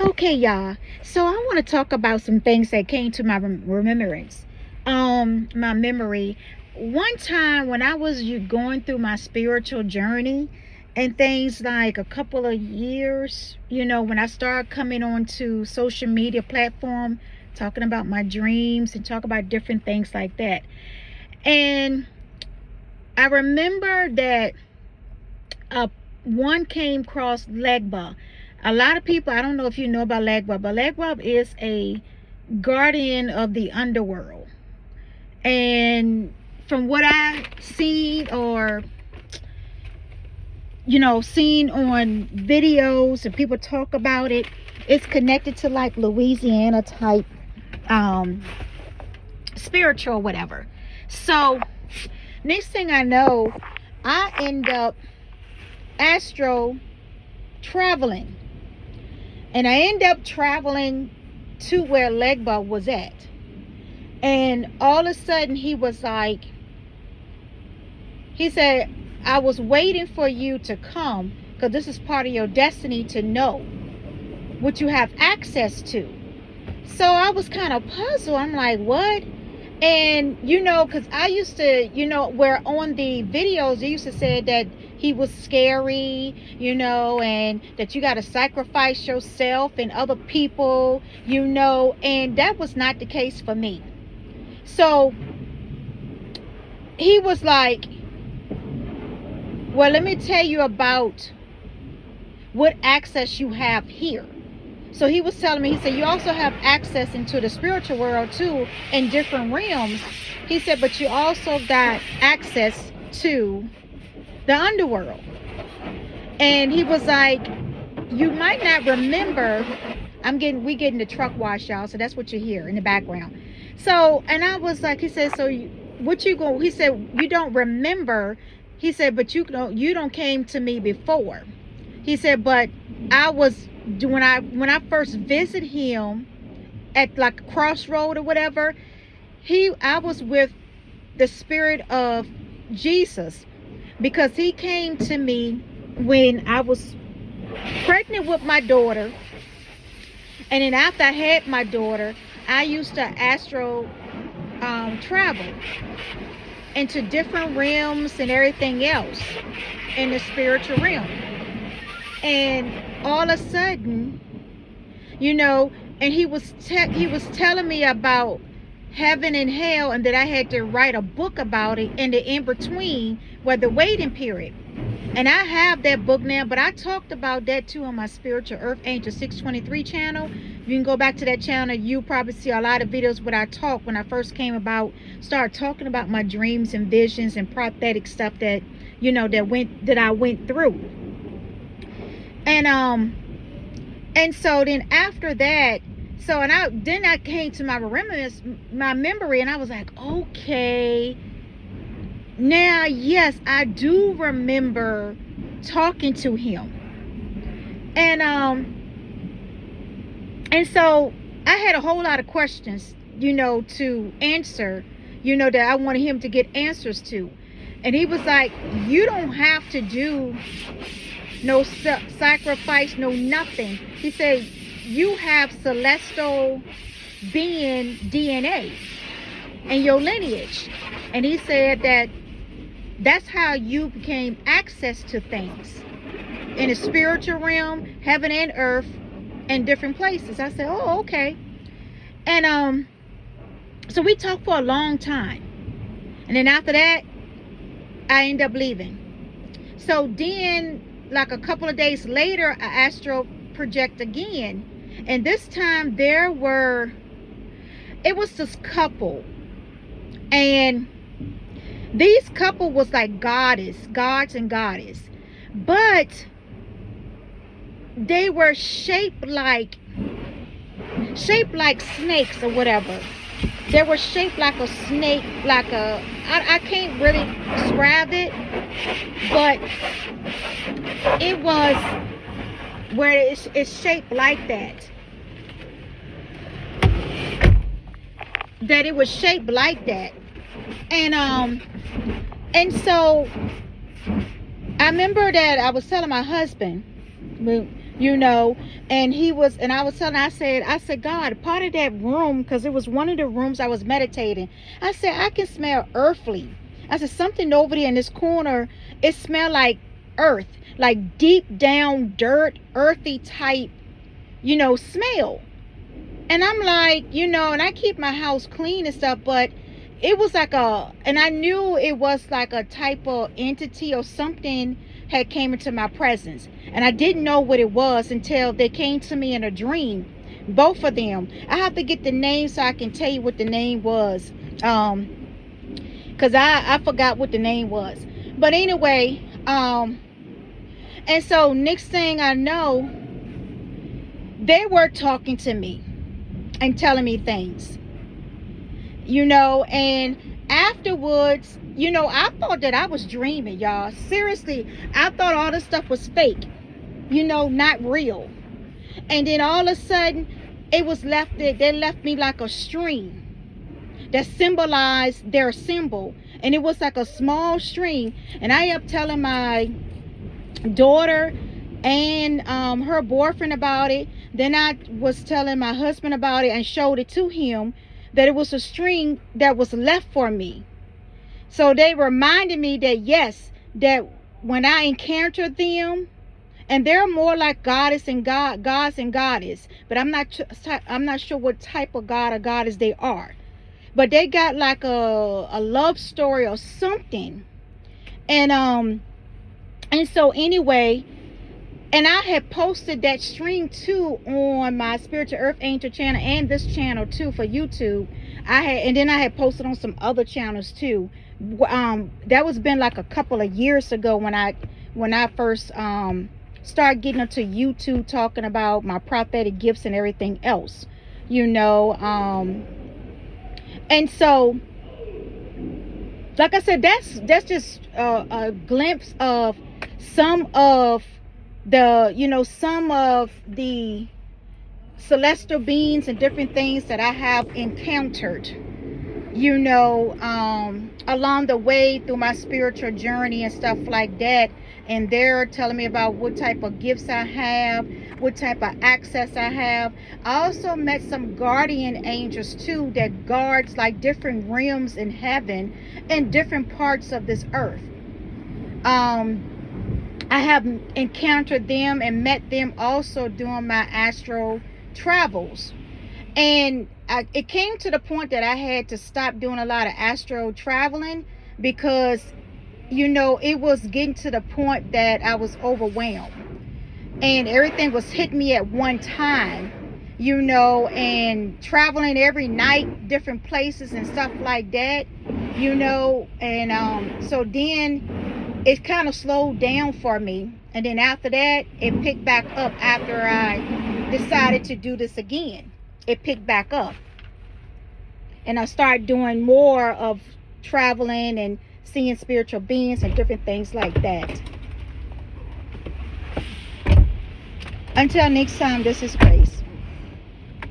Okay, y'all. So I want to talk about some things that came to my remembrance. My memory. One time when I was going through my spiritual journey and things like a couple of years, when I started coming onto social media platform, talking about my dreams and talk about different things like that. And I remember that uh, one came across Legba. A lot of people, I don't know if you know about Legba, but Legba is a guardian of the underworld. And from what I've seen or seen on videos and people talk about it, it's connected to like Louisiana type um spiritual whatever. So next thing I know, I end up astro traveling, and I end up traveling to where Legba was at. And all of a sudden he was like, he said, I was waiting for you to come because this is part of your destiny to know what you have access to. So I was kind of puzzled. I'm like, what? And because I used to, where on the videos they used to say that he was scary, and that you got to sacrifice yourself and other people, and that was not the case for me. So he was like, well, let me tell you about what access you have here. So he was telling me, he said, you also have access into the spiritual world too, in different realms. He said, but you also got access to the underworld. And he was like, you might not remember, we getting the truck wash, y'all, so that's what you hear in the background. So, and I was like, he said, so he said, you don't remember. He said, but you don't came to me before. He said, but I was, when I first visited him at like a crossroad or whatever, I was with the spirit of Jesus, because he came to me when I was pregnant with my daughter. And then after I had my daughter, I used to astro travel into different realms and everything else in the spiritual realm. And all of a sudden, and he was telling me about heaven and hell, and that I had to write a book about it in the in between, where the waiting period. And I have that book now, but I talked about that too on my Spiritual Earth Angel 623 channel. You can go back to that channel. You probably see a lot of videos where I talk when I first started talking about my dreams and visions and prophetic stuff that I went through. And so then after that, I came to my memory, and I was like, okay, now yes, I do remember talking to him. And so I had a whole lot of questions, to answer, that I wanted him to get answers to. And he was like, you don't have to do no sacrifice, no nothing. He said, you have celestial being DNA in your lineage. And he said that's how you became access to things in the spiritual realm, heaven and earth, and different places. I said, oh, okay. And so we talked for a long time. And then after that, I ended up leaving. So then, like a couple of days later, I astral project again. And this time it was this couple. And these couple was like gods and goddess. But they were shaped like snakes or whatever. They were shaped like a snake, I can't really describe it, but it was where it's shaped like that. That it was shaped like that. And so I remember that I was telling my husband, you know. And I was telling, I said, God, part of that room, because it was one of the rooms I was meditating, I said, I can smell earthly. I said, something over there in this corner, it smelled like earth, like deep down dirt, earthy type, smell. And I'm like, and I keep my house clean and stuff, but it was like and I knew it was like a type of entity or something had came into my presence. And I didn't know what it was until they came to me in a dream. Both of them. I have to get the name so I can tell you what the name was. Because I forgot what the name was. But anyway, and so next thing I know, they were talking to me and telling me things, and afterwards, I thought that I was dreaming, y'all. Seriously, I thought all this stuff was fake, not real. And then all of a sudden, they left me like a string that symbolized their symbol. And it was like a small string. And I up telling my daughter and her boyfriend about it. Then I was telling my husband about it and showed it to him, that it was a string that was left for me. So they reminded me that yes, that when I encountered them, and they're more like gods and goddess, but I'm not sure what type of god or goddess they are. But they got like a love story or something. And so anyway, and I had posted that stream too on my Spiritual Earth Angel channel and this channel too for YouTube. And then I had posted on some other channels too. That was been like a couple of years ago when I first started getting into YouTube, talking about my prophetic gifts and everything else, and so, like I said, that's just a glimpse of some of the celestial beings and different things that I have encountered, along the way through my spiritual journey and stuff like that. And they're telling me about what type of gifts I have, what type of access I have. I also met some guardian angels too that guards like different realms in heaven and different parts of this earth. I have encountered them and met them also during my astral travels. And it came to the point that I had to stop doing a lot of astral traveling because, it was getting to the point that I was overwhelmed. And everything was hitting me at one time, and traveling every night, different places and stuff like that, and so then it kind of slowed down for me. And then after that, it picked back up after I decided to do this again. It picked back up. And I started doing more of traveling and seeing spiritual beings and different things like that. Until next time, this is Grace.